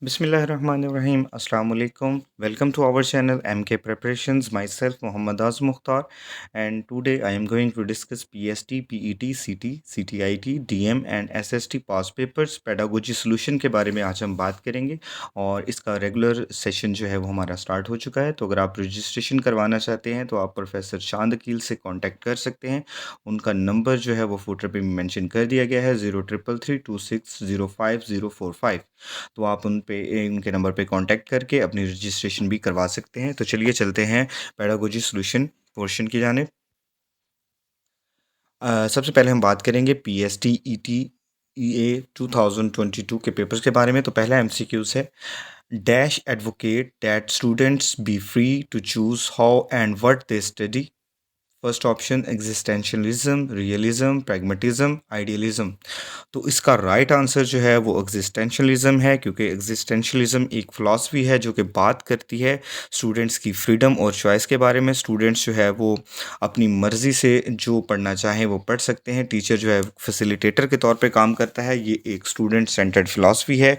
Bismillahirrahmanirrahim. Assalamu alaikum. Welcome to our channel MK Preparations. Myself Muhammad Az Mukhtar, and today I am going to discuss PST, PET, CT, CTIT, DM and SST past papers pedagogy solution के बारे में आज हम बात करेंगे। और इसका regular session जो है वो हमारा स्टार्ट हो चुका है। तो अगर आप रजिस्ट्रेशन करवाना चाहते हैं तो आप प्रोफेसर चांद अकील से कांटेक्ट कर सकते हैं। उनका नंबर जो है वो फुटर पे मेंशन कर दिया गया है 0333260505। तो आप उन पे उनके नंबर पे कांटेक्ट करके अपनी रजिस्ट्रेशन भी करवा सकते हैं। तो चलिए चलते हैं पेडागोजी सॉल्यूशन पोर्शन की जानिब। सबसे पहले हम बात करेंगे पीएसटी ईटी ईए 2022 के पेपर्स के बारे में। तो पहला एमसीक्यूज है, dash advocate that students be free to choose how and what they study. First option existentialism, realism, pragmatism, idealism. तो इसका राइट आंसर जो है वो एग्जिस्टेंशलिज्म है, क्योंकि एग्जिस्टेंशलिज्म एक फ़िलासफ़ी है जो कि बात करती है स्टूडेंट्स की फ्रीडम और चॉइस के बारे में। स्टूडेंट्स जो है वो अपनी मर्ज़ी से जो पढ़ना चाहें वो पढ़ सकते हैं। टीचर जो है फैसिलिटेटर के तौर पे काम करता है। ये एक स्टूडेंट सेंटर्ड फ़िलासफ़ी है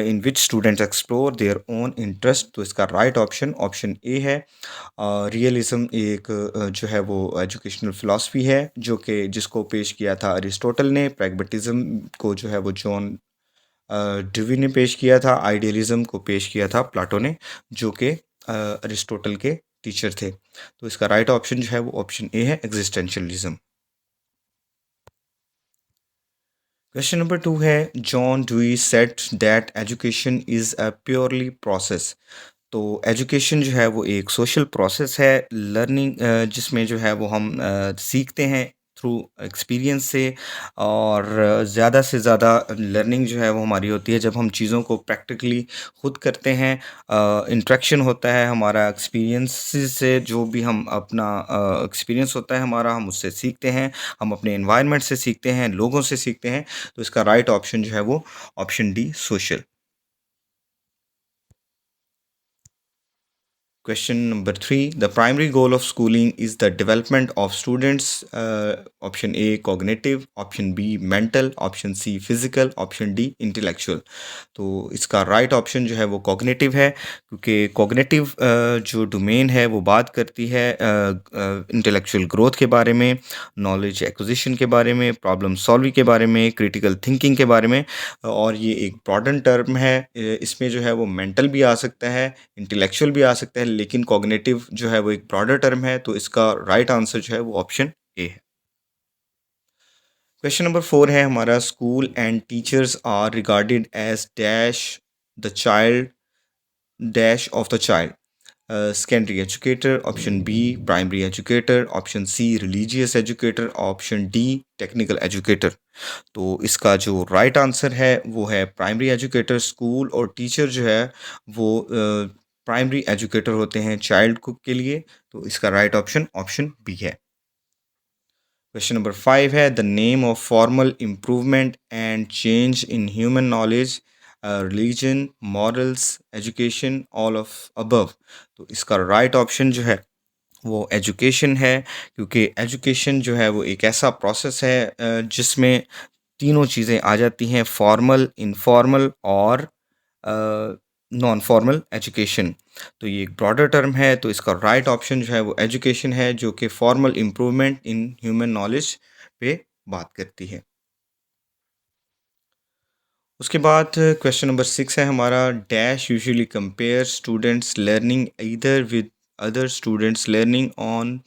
in which students explore their own interest. तो इसका राइट ऑप्शन ऑप्शन ए है। रियलिज़म एक जो है वो एजुकेशनल फ़िलासफ़ी है जो कि जिसको पेश किया था अरिस्टोटल ने। प्रैग्मेटिज़्म को जो है वो जॉन ड्यूवी ने पेश किया था। आइडियलिज़म को पेश किया था प्लाटो ने, जो कि अरिस्टोटल के टीचर थे। तो इसका राइट ऑप्शन जो है वो ऑप्शन ए है, एग्जिस्टेंशलिज्म। क्वेश्चन नंबर 2 है, John dewy said that education is a purely process. तो एजुकेशन जो है वो एक सोशल प्रोसेस है, लर्निंग जिसमें जो है वो हम सीखते हैं थ्रू एक्सपीरियंस से। और ज़्यादा से ज़्यादा लर्निंग जो है वो हमारी होती है जब हम चीज़ों को प्रैक्टिकली खुद करते हैं। इंटरेक्शन होता है हमारा एक्सपीरियंस से, जो भी हम अपना एक्सपीरियंस होता है हमारा, हम उससे सीखते हैं। हम अपने एनवायरनमेंट से सीखते हैं, लोगों से सीखते हैं। तो इसका राइट ऑप्शन जो है वो option D, social. Question number 3. The primary goal of schooling is the development of students. Option A cognitive, option B mental, option C physical, option D intellectual. तो इसका राइट ऑप्शन जो है वो cognitive है, क्योंकि कॉग्निटिव जो domain है वो बात करती है इंटेलेक्चुअल ग्रोथ के बारे में, नॉलेज एक्विजिशन के बारे में, प्रॉब्लम सॉल्विंग के बारे में, क्रिटिकल थिंकिंग के बारे में। और ये एक ब्रॉडन टर्म है। इसमें जो है वो मेंटल भी आ सकता है, इंटेलेक्चुअल भी आ सकता है, लेकिन कॉग्निटिव जो है वो एक ब्रॉडर टर्म है। तो इसका राइट आंसर जो है वो ऑप्शन ए है। क्वेश्चन नंबर 4 है हमारा, school and teachers are regarded as dash the child dash of the child. Secondary educator, option B primary educator, option C religious educator, option D technical educator. तो इसका जो right answer है वो है primary educator. School और teacher जो है वो प्राइमरी एजुकेटर होते हैं चाइल्ड को के लिए। तो इसका राइट ऑप्शन ऑप्शन बी है। क्वेश्चन नंबर 5 है, the name of formal improvement and change in human knowledge, religion, morals, education, all of above. तो इसका राइट ऑप्शन जो है वो एजुकेशन है, क्योंकि एजुकेशन जो है वो एक ऐसा प्रोसेस है जिसमें तीनों चीज़ें आ जाती हैं, फॉर्मल, इनफॉर्मल और नॉन फॉर्मल एजुकेशन। तो ये एक ब्रॉडर टर्म है। तो इसका राइट ऑप्शन जो है वो एजुकेशन है, जो कि formal improvement in human knowledge पे बात करती है। उसके बाद क्वेश्चन नंबर 6 है हमारा, dash usually compare students learning either with other students learning on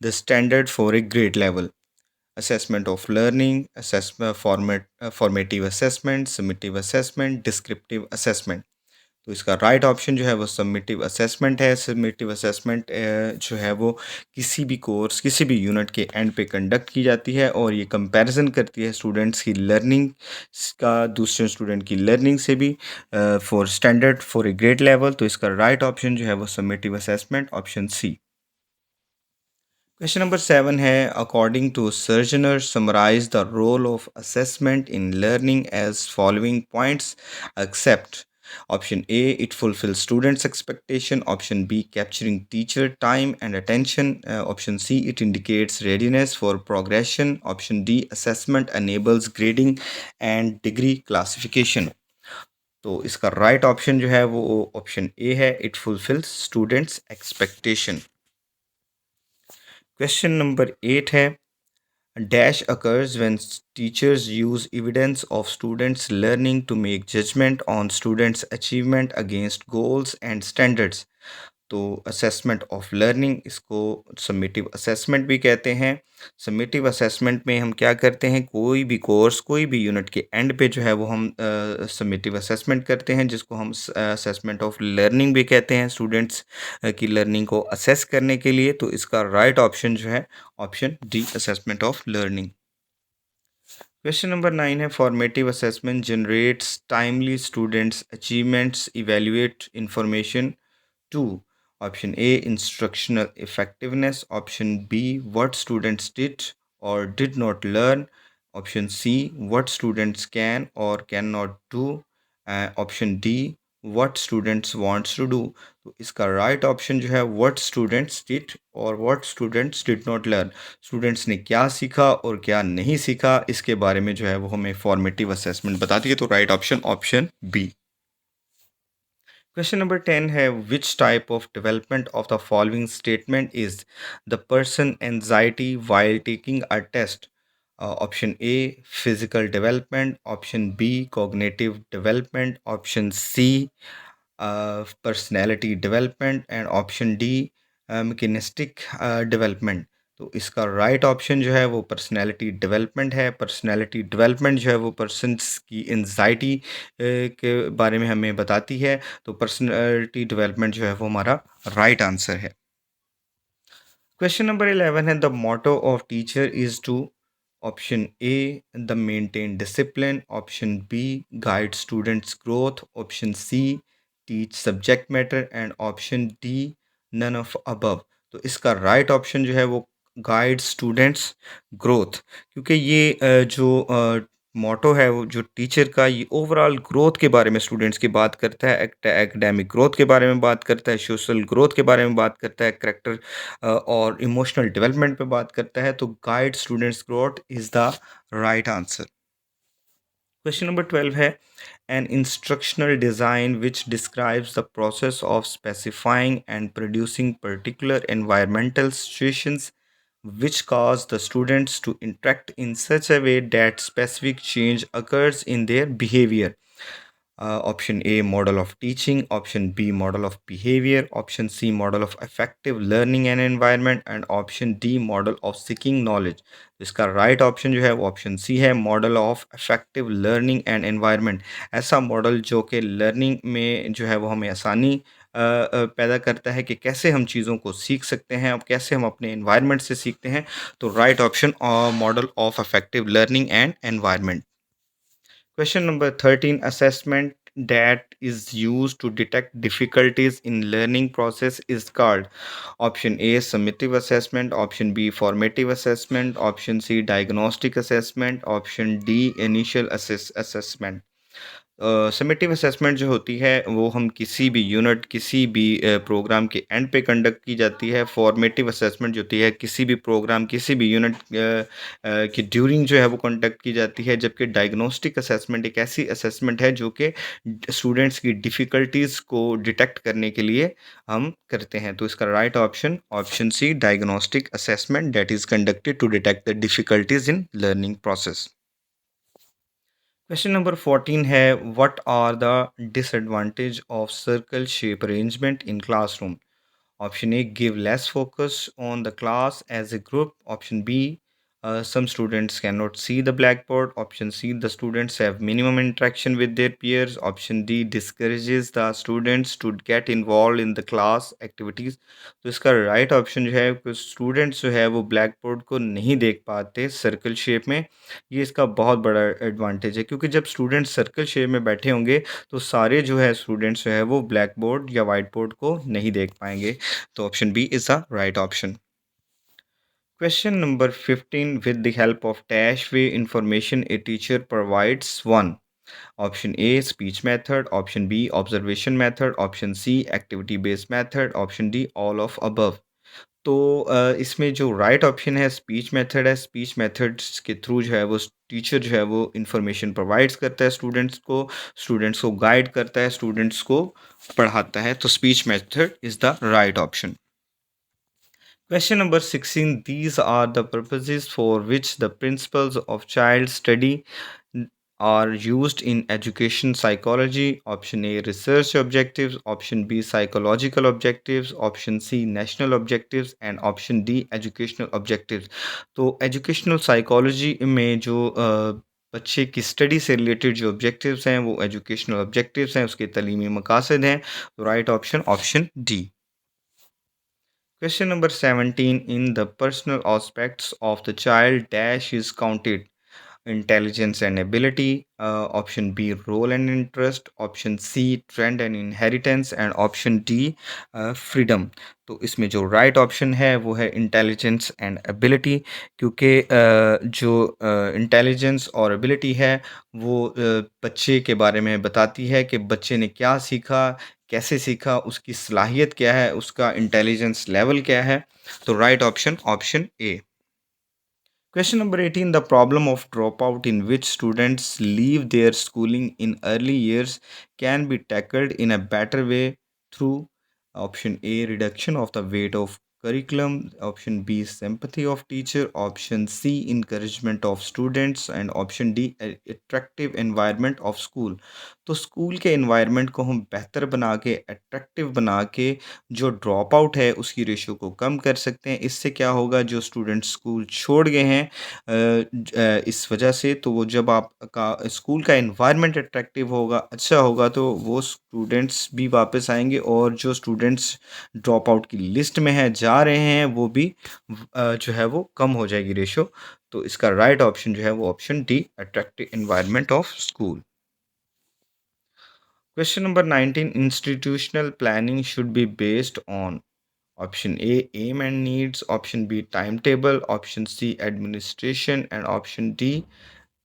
the standard for a grade level. assessment of learning, assessment formative assessment, summative assessment, descriptive assessment। तो इसका राइट ऑप्शन जो है वो summative assessment है। Summative assessment जो है वो किसी भी कोर्स, किसी भी यूनिट के एंड पे कंडक्ट की जाती है, और ये कंपैरिजन करती है स्टूडेंट्स की लर्निंग का दूसरे स्टूडेंट की लर्निंग से भी for standard for a grade level. तो इसका राइट ऑप्शन जो है वो summative assessment, option C. Question number 7 है, अकॉर्डिंग टू सर्जनर summarise the role of assessment in learning as following points except. Option A it fulfil students expectation, option B capturing teacher time and attention, option C it indicates readiness for progression, option D assessment enables grading and degree classification. तो इसका right option जो है वो option A है, it fulfils students expectation. Question number 8 है, dash occurs when teachers use evidence of students learning to make judgment on students achievement against goals and standards। तो assessment of learning, इसको summative assessment भी कहते हैं। Summative assessment में हम क्या करते हैं, कोई भी कोर्स कोई भी यूनिट के एंड पे जो है वो हम समेटिव असेसमेंट करते हैं, जिसको हम असेसमेंट ऑफ लर्निंग भी कहते हैं, स्टूडेंट्स की लर्निंग को असेस करने के लिए। तो इसका राइट ऑप्शन जो है option D, assessment of learning. Question number 9 है, formative assessment generates timely students achievements evaluate information to. Option A, instructional effectiveness. Option B, what students did or did not learn. Option C, what students can or cannot do. Option D, what students wants to do। तो इसका right option जो है what students did और what students did not learn। Students ने क्या सीखा और क्या नहीं सीखा, इसके बारे में जो है वो हमें फॉर्मेटिव असेसमेंट बताती है। तो right option option B. Question number 10 है, which type of development of the following statement is the person anxiety while taking a test? Option A, physical development. Option B, cognitive development. Option C, personality development. And option D, mechanistic development। तो इसका right option जो है वो personality development है। Personality development जो है वो persons की एंजाइटी के बारे में हमें बताती है। तो पर्सनैलिटी डेवलपमेंट जो है वो हमारा राइट आंसर है। क्वेश्चन नंबर 11 है, the motto of teacher is to. Option A, the maintain discipline. Option B, guide students growth. Option C, teach subject matter. And option D, none of above. तो इसका right option जो है वो guide students growth, क्योंकि ये जो मोटो है वो जो टीचर का, ये ओवरऑल ग्रोथ के बारे में स्टूडेंट्स की बात करता है, एकेडमिक ग्रोथ के बारे में बात करता है, सोशल ग्रोथ के बारे में बात करता है, करेक्टर और इमोशनल डेवलपमेंट पे बात करता है। तो guide students growth is the right answer. Question number 12 है, an instructional design which describes the process of specifying and producing particular environmental situations which cause the students to interact in such a way that specific change occurs in their behavior। Option A, model of teaching. Option B, model of behavior. Option C, model of effective learning and environment। And option D, model of seeking knowledge। तो इसका right option जो है वो option C है, model of effective learning and environment. ऐसा model जो कि learning में जो है वो हमें आसानी पैदा करता है कि कैसे हम चीज़ों को सीख सकते हैं और कैसे हम अपने एनवायरनमेंट से सीखते हैं। तो right option model of effective learning and environment. Question number 13, assessment that is used to detect difficulties in learning process is called। Option A, summative assessment। Option B, formative assessment। Option C, diagnostic assessment। Option D, initial assessment। Summative assessment जो होती है वो हम किसी भी unit, किसी भी programme के एंड पे कंडक्ट की जाती है। फॉर्मेटिव असेसमेंट जो होती है किसी भी प्रोग्राम, किसी भी यूनिट की ड्यूरिंग जो है वो कंडक्ट की जाती है। जबकि डायग्नोस्टिक असेसमेंट एक ऐसी असेसमेंट है जो कि स्टूडेंट्स की डिफ़िकल्टीज़ को डिटेक्ट करने के लिए हम करते हैं। तो इसका right option option C, diagnostic assessment that is conducted to detect the difficulties in learning process. Question number 14 है, what are the disadvantage of circle shape arrangement in classroom. Option A, give less focus on the class as a group. Option B, some students cannot see the blackboard. Option C, the students have minimum interaction with their peers. Option D, discourages the students to get involved in the class activities। तो इसका right option जो है कि students जो है वो black board को नहीं देख पाते सर्कल शेप में। ये इसका बहुत बड़ा एडवांटेज है, क्योंकि जब स्टूडेंट्स सर्कल शेप में बैठे होंगे तो सारे जो है स्टूडेंट्स जो है वो ब्लैक बोर्ड या वाइट बोर्ड को नहीं देख पाएंगे। तो option B is the right option. Question number 15, with the help of dash way information a teacher provides one. Option A, speech method. Option B, observation method. Option C, activity based method. Option D, all of above. तो इसमें जो right option है speech method है। Speech methods के through जो है वो teacher जो है वो इंफॉर्मेशन प्रोवाइड्स करता है स्टूडेंट्स को गाइड करता है, स्टूडेंट्स को पढ़ाता है। तो speech method is the right option. Question number 16. These are the purposes for which the principles of child study are used in education psychology. Option A, research objectives. Option B, psychological objectives. Option C, national objectives. And option D, educational objectives. तो educational psychology में जो बच्चे की study से related जो objectives हैं वो educational objectives हैं, उसके तलीमी मकासद हैं। तो right option option D. Question number 17. In the personal aspects of the child, dash is counted. Intelligence and ability. Option B, role and interest. Option C, trend and inheritance. And option D, freedom. तो इसमें जो right option है वो है intelligence and ability, क्योंकि जो intelligence और ability है वो बच्चे के बारे में बताती है कि बच्चे ने क्या सीखा, कैसे सीखा, उसकी सलाहियत क्या है, उसका इंटेलिजेंस लेवल क्या है। तो right option option A. Question number 18. The problem of dropout in which students leave their schooling in early years can be tackled in a better way through option A, reduction of the weight of curriculum, option B, sympathy of teacher, option C, encouragement of students, and option D, attractive environment of school. तो school के environment को हम बेहतर बना के, attractive बना के जो ड्रॉप आउट है उसकी रेशियो को कम कर सकते हैं। इससे क्या होगा, जो स्टूडेंट स्कूल छोड़ गए हैं इस वजह से, तो वो जब आपका स्कूल का एनवायरनमेंट अट्रैक्टिव होगा, अच्छा होगा, तो वो स्टूडेंट्स भी वापस आएंगे और जो स्टूडेंट्स ड्रॉप आउट की लिस्ट में है जा रहे हैं वो भी जो है वो कम हो जाएगी रेशियो। तो इसका राइट ऑप्शन जो है वो option D, attractive environment of school. Question number 19. Institutional planning should be based on option A, aim and needs, option B, timetable, option C, administration, and option D,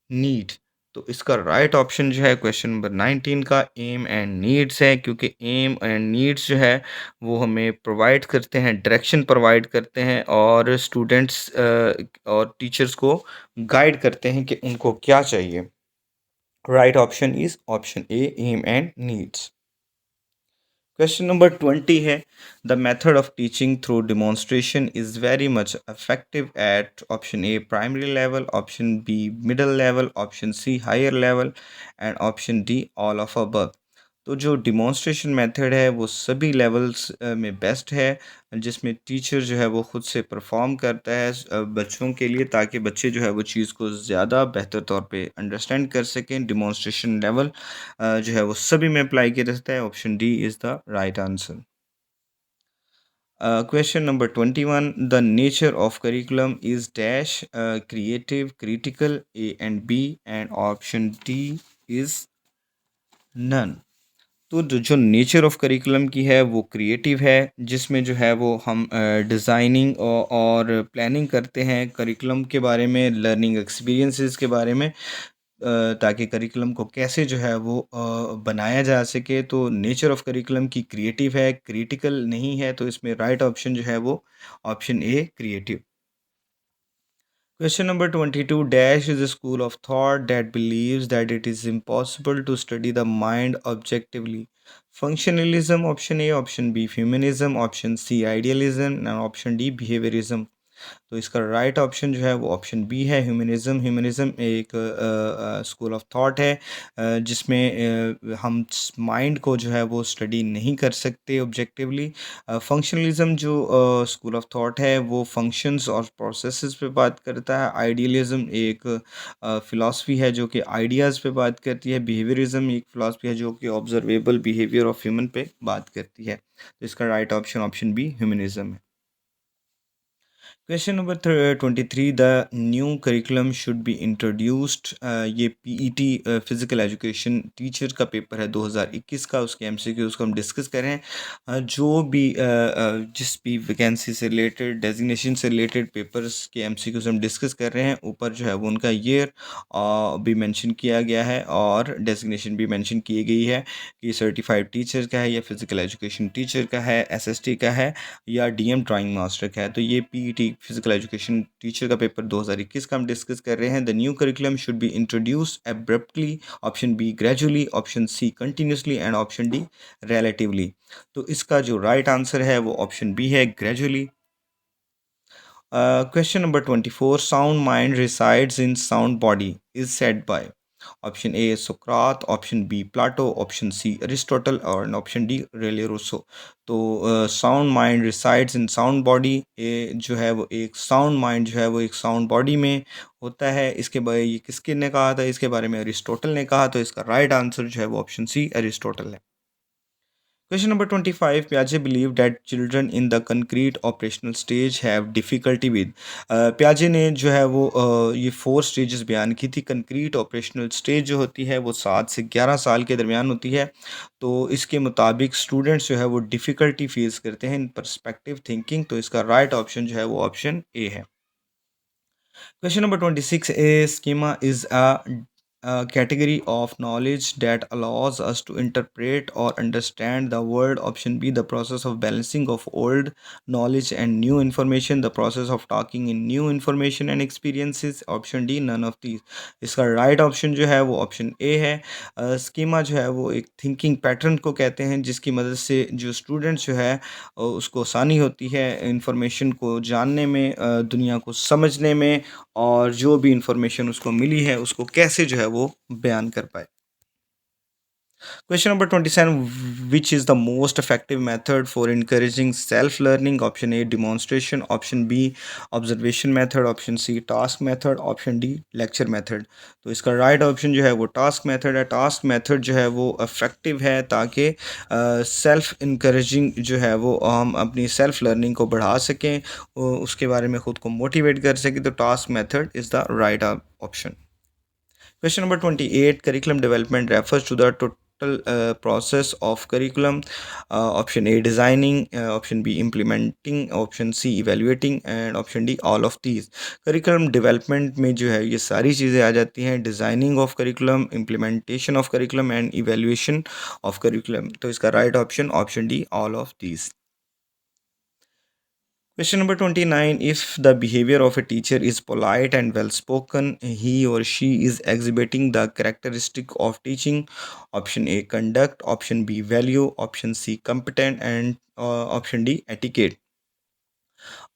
need. तो इसका right option जो है question number 19 का M and needs है, क्योंकि M and needs जो है वो हमें प्रोवाइड करते हैं, डायरेक्शन प्रोवाइड करते हैं और स्टूडेंट्स और टीचर्स को गाइड करते हैं कि उनको क्या चाहिए। Right option is option A, aim and needs. Question number 20 है, the method of teaching through demonstration is very much effective at option A primary level, option B middle level, option C higher level, and option D all of above. तो जो demonstration method है वो सभी levels में best है, जिसमें teacher जो है वो खुद से परफॉर्म करता है बच्चों के लिए, ताकि बच्चे जो है वो चीज़ को ज़्यादा बेहतर तौर पे अंडरस्टैंड कर सकें। डिमॉन्स्ट्रेशन लेवल जो है वो सभी में अप्लाई किया जाता है। Option D is the right answer. Question number 21. The nature of curriculum is dash creative, critical, A and B, and option D is none. तो जो नेचर ऑफ करिकुलम की है वो क्रिएटिव है, जिसमें जो है वो हम डिज़ाइनिंग और प्लानिंग करते हैं करिकुलम के बारे में, लर्निंग एक्सपीरियंसेस के बारे में, ताकि करिकुलम को कैसे जो है वो बनाया जा सके। तो नेचर ऑफ करिकुलम की क्रिएटिव है, क्रिटिकल नहीं है। तो इसमें राइट ऑप्शन जो है वो option A, creative. Question number 22. Dash is a school of thought that believes that it is impossible to study the mind objectively. Functionalism, option A, option B, feminism, option C, idealism, and option D, behaviorism. तो इसका right option जो है वो option B है, ह्यूमनिज़्म। ह्यूमनिज़्म एक school of thought है जिसमें हम माइंड को जो है वो स्टडी नहीं कर सकते ऑब्जेक्टिवली। फंक्शनलिज्म जो स्कूल ऑफ थॉट है वो फंक्शंस और प्रोसेसेस पे बात करता है। आइडियलिज्म एक फ़िलासफ़ी है जो कि आइडियाज़ पे बात करती है। बिहेवियरिज्म एक फ़िलासफ़ी है जो कि ऑब्जर्वेबल बिहेवियर ऑफ ह्यूमन पे बात करती है। तो इसका राइट ऑप्शन ऑप्शन बी, ह्यूमनिज़्म है। Question number 23, the new curriculum should be introduced. ये पीईटी फिजिकल एजुकेशन टीचर का पेपर है 2021 का, उसके एमसीक्यूज को हम डिस्कस कर रहे हैं। जो भी जिस भी वैकेंसी से रिलेटेड, डेजिग्नेशन से रिलेटेड पेपर्स के एमसीक्यूज हम डिस्कस कर रहे हैं, ऊपर जो है वो उनका ईयर भी मेंशन किया गया है और डेजिग्नेशन भी मेंशन की गई है कि सर्टिफाइड टीचर का है या फिजिकल एजुकेशन टीचर का है, एसएसटी का है या डीएम ड्राइंग मास्टर का है। तो ये पीईटी फिजिकल एजुकेशन टीचर का पेपर 2021 का हम डिस्कस कर रहे हैं। The new curriculum should be introduced abruptly, option B gradually, option C continuously and option D relatively. तो इसका जो राइट आंसर है वो ऑप्शन बी है, gradually. Question number 24, sound mind resides in sound body is said by option A Socrates, option B Plato, option C Aristotle और option D Raleigh Rousseau। तो sound mind resides in sound body, ये जो है वो एक sound mind जो है वो एक साउंड बॉडी में होता है। इसके बारे ये किसके ने कहा था, इसके बारे में अरिस्टोटल ने कहा। तो इसका राइट आंसर जो है वो ऑप्शन सी अरिस्टोटल है। Question number 25, Piaget believed that children in the concrete operational stage have difficulty with। प्याजे ने जो है वो ये 4 स्टेजेस बयान की थी। कंक्रीट ऑपरेशनल स्टेज जो होती है वो 7 से 11 साल के दरमियान होती है। तो इसके मुताबिक स्टूडेंट्स जो है वो डिफ़िकल्टी फेस करते हैं इन पर्सपेक्टिव थिंकिंग। तो इसका राइट ऑप्शन जो है वो ऑप्शन ए है। Question number 26, a schema is a category of knowledge that allows us to interpret or understand the world. Option B, the process of balancing of old knowledge and new information, the process of talking in new information and experiences. Option D, none of these। इसका right option जो है वो option A है। Schema जो है वो एक thinking pattern को कहते हैं जिसकी मदद से जो स्टूडेंट्स जो है उसको आसानी होती है इंफॉर्मेशन को जानने में, दुनिया को समझने में, और जो भी इंफॉर्मेशन उसको मिली है उसको कैसे जो है वो बयान कर पाए। Question number 27, which is the most effective method for encouraging self learning? Option A demonstration, option B observation method, option C task method, option D lecture method। तो इसका right option जो है वो task method है। task method जो है वो effective है ताकि self encouraging जो है वो हम अपनी self learning को बढ़ा सकें, उसके बारे में ख़ुद को motivate कर सकें। तो task method is the right option। Question number 28, curriculum development refers to the total process of curriculum। Option A designing, option B implementing, option C evaluating and option D all of these। curriculum development में जो है ये सारी चीज़ें आ जाती हैं, designing of curriculum, implementation of curriculum and evaluation of curriculum। तो इसका right option option D all of these। Question number 29, if the behavior of a teacher is polite and well spoken, he or she is exhibiting the characteristic of teaching। Option A conduct, option B value, option C competent and option D etiquette।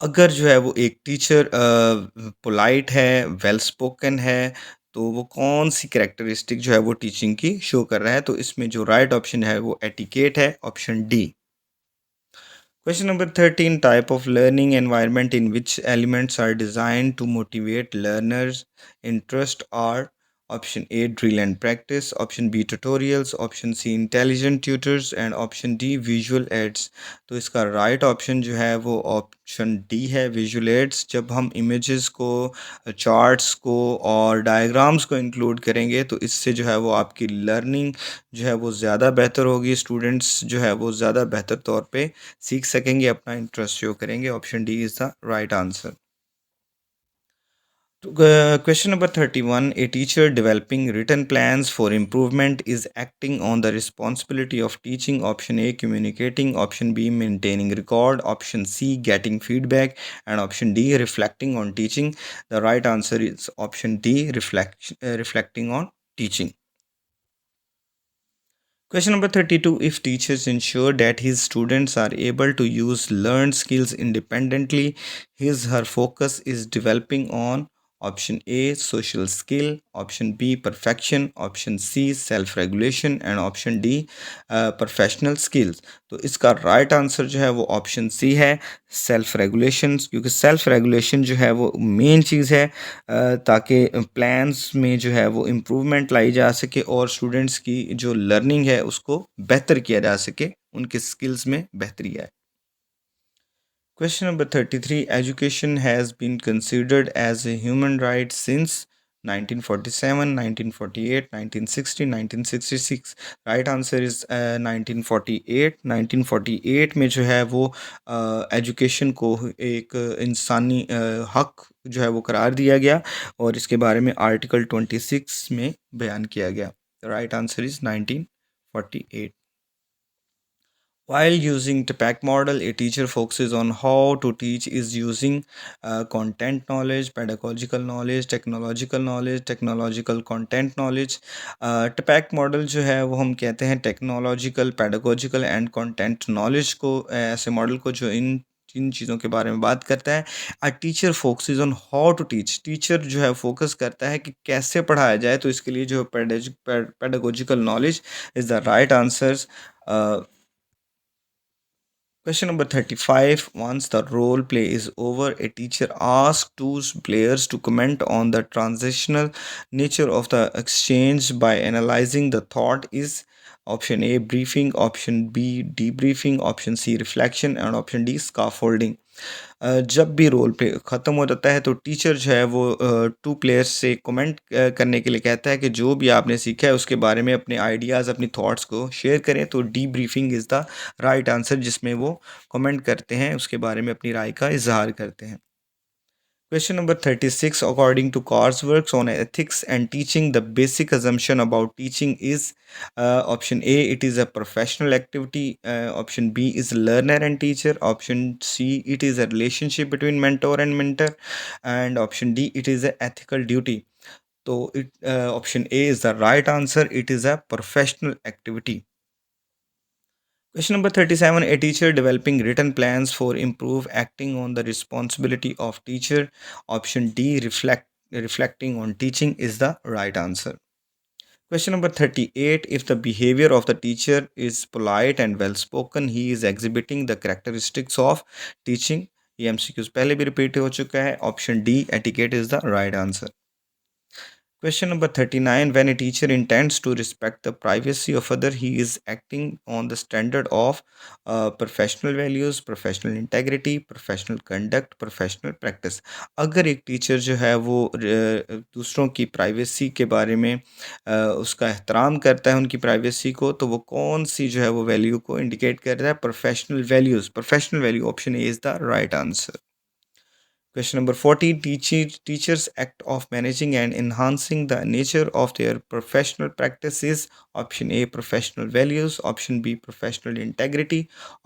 अगर जो है वो एक teacher polite है, well spoken है, तो वो कौन सी कैरेक्टरिस्टिक जो है वो टीचिंग की शो कर रहा है। तो इसमें जो राइट ऑप्शन है वो एटिकेट है, option D. Question number 13, type of learning environment in which elements are designed to motivate learners' interest are option A drill and practice, option B tutorials, option C intelligent tutors and option D visual aids। तो इसका right option जो है वो option D है, visual aids। जब हम images को, charts को और diagrams को include करेंगे तो इससे जो है वो आपकी learning जो है वो ज़्यादा बेहतर होगी। स्टूडेंट्स जो है वो ज़्यादा बेहतर तौर पे सीख सकेंगे, अपना इंटरेस्ट शो करेंगे। Option D is the right answer. Question number 31, a teacher developing written plans for improvement is acting on the responsibility of teaching। Option A communicating, option B maintaining record, option C getting feedback and option D reflecting on teaching। The right answer is option D reflecting on teaching। Question number 32, if teachers ensure that his students are able to use learned skills independently, his her focus is developing on option A social skill, option B perfection, option C self regulation and option D professional skills। तो इसका right answer जो है वो option C है, self regulation. क्योंकि self regulation जो है वो मेन चीज़ है ताकि प्लान्स में जो है वो इम्प्रूवमेंट लाई जा सके और स्टूडेंट्स की जो लर्निंग है उसको बेहतर किया जा सके, उनके स्किल्स में बेहतरी आए। Question number 33. Education has been considered as a human right since 1947, 1948, 1960, 1966. Right answer is 1948. 1948 में जो है वो एजुकेशन को एक इंसानी हक जो है वो करार दिया गया और इसके बारे में आर्टिकल 26 में बयान किया गया. Right answer is 1948. While using TPAC model, a teacher focuses on how to teach is using content knowledge, pedagogical knowledge, technological content knowledge. TPAC model जो है वो हम कहते हैं technological, pedagogical and content knowledge को ऐसे मॉडल को जो इन चीज़ों के बारे में बात करता है. A teacher focuses on how to teach. Teacher जो है फोकस करता है कि कैसे पढ़ाया जाए, तो इसके लिए जो pedagogical knowledge is the right answer. Question number 35. Once the role play is over, a teacher asks two players to comment on the transitional nature of the exchange by analyzing the thought. Is option A briefing, option B debriefing, option C reflection, and option D scaffolding. जब भी role play ख़त्म हो जाता है तो teacher जो है वो टू प्लेयर्स से कमेंट करने के लिए कहता है कि जो भी आपने सीखा है उसके बारे में अपने आइडियाज़, अपनी थॉट्स को शेयर करें. तो D briefing is the right answer, जिसमें वो कमेंट करते हैं, उसके बारे में अपनी राय का इजहार करते हैं. Question number 36. According to Carr's works on ethics and teaching, the basic assumption about teaching is option A, it is a professional activity. Option B is learner and teacher. Option C, it is a relationship between mentor and mentor. And option D, it is an ethical duty. So, option A is the right answer. It is a professional activity. Question number 37. A teacher developing written plans for improve acting on the responsibility of teacher. Option D, reflecting on teaching is the right answer. Question number 38. If the behavior of the teacher is polite and well spoken, he is exhibiting the characteristics of teaching. ये MCQs पहले भी repeat हो चुका है. Option D, etiquette is the right answer. Question number 39. When a teacher intends to respect the privacy of other, he is acting on the standard of professional values, professional integrity, professional conduct, professional practice. अगर एक teacher जो है वो दूसरों की privacy के बारे में उसका एहतराम करता है, उनकी प्राइवेसी को, तो वो कौन सी जो है वो वैल्यू को इंडिकेट करता है? Professional values. Professional value option A is the right answer. Question number 40. Teachers act of managing and enhancing the nature of their professional practices. Option A, professional values. Option B, professional integrity.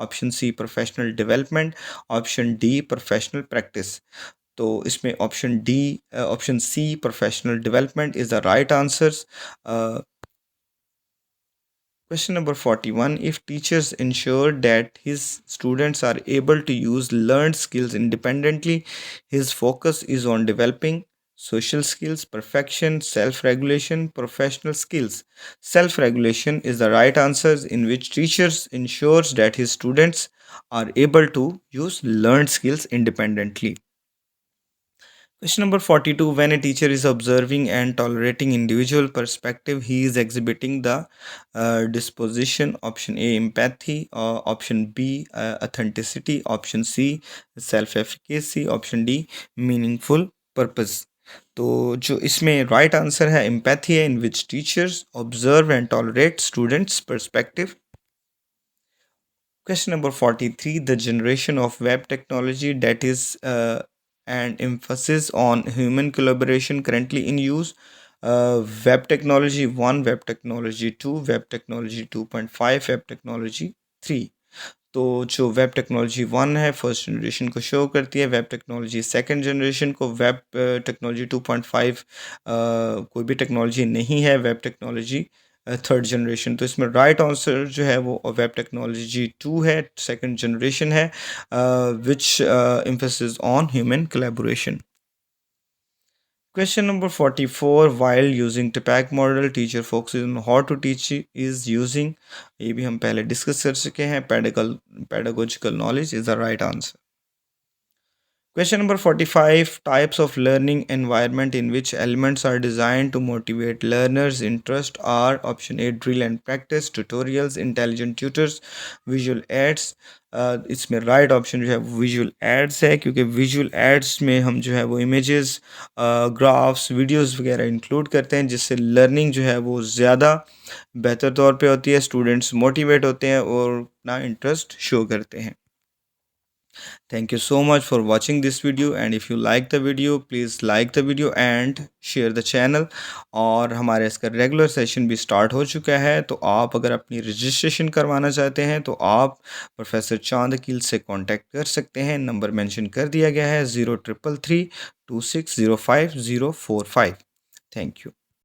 Option C, professional development. Option D, professional practice. तो इसमें option C professional development is the right answers. Question number 41. If teachers ensure that his students are able to use learned skills independently, his focus is on developing social skills, perfection, self regulation, professional skills. Self regulation is the right answer, in which teachers ensures that his students are able to use learned skills independently. Question number 42. When a teacher is observing and tolerating individual perspective, he is exhibiting the disposition. Option A, empathy. Option B, authenticity. Option C, self efficacy. Option D, meaningful purpose. तो जो इसमें right answer है empathy है, in which teachers observe and tolerate students perspective. Question number 43. The generation of web technology that is an emphasis on human collaboration currently in use. Web technology 1, web technology 2, web technology 2.5, web technology 3. तो जो web technology 1 है first generation को show करती है. Web technology second generation को. Web technology 2.5 कोई भी technology नहीं है. Web technology third generation. तो इसमें राइट आंसर जो है वो वेब टेक्नोलॉजी 2 है, सेकंड जनरेशन है, which emphasis on human collaboration. Question number 44. While using TPAC model, teacher focuses on how to teach is using, ये भी हम पहले डिस्कस कर चुके हैं, pedagogical knowledge is the right answer. Question number 45, types of learning environment in which elements are designed to motivate learners interest are option A drill and practice, tutorials, intelligent tutors, visual aids. इसमें right option जो है वो visual aids है, क्योंकि visual aids में हम जो है वो इमेजेस, ग्राफ्स, वीडियोस वगैरह इंक्लूड करते हैं, जिससे लर्निंग जो है वो ज़्यादा बेहतर तौर पे होती है, स्टूडेंट्स मोटिवेट होते हैं और अपना इंटरेस्ट शो करते हैं. Thank you so much for watching this video, and if you like the video please like the video and share the channel. और हमारे इसका रेगुलर सेशन भी स्टार्ट हो चुका है, तो आप अगर अपनी रजिस्ट्रेशन करवाना चाहते हैं तो आप प्रोफेसर चांद अकील से कांटेक्ट कर सकते हैं. नंबर मेंशन कर दिया गया है 0333260505. Thank you.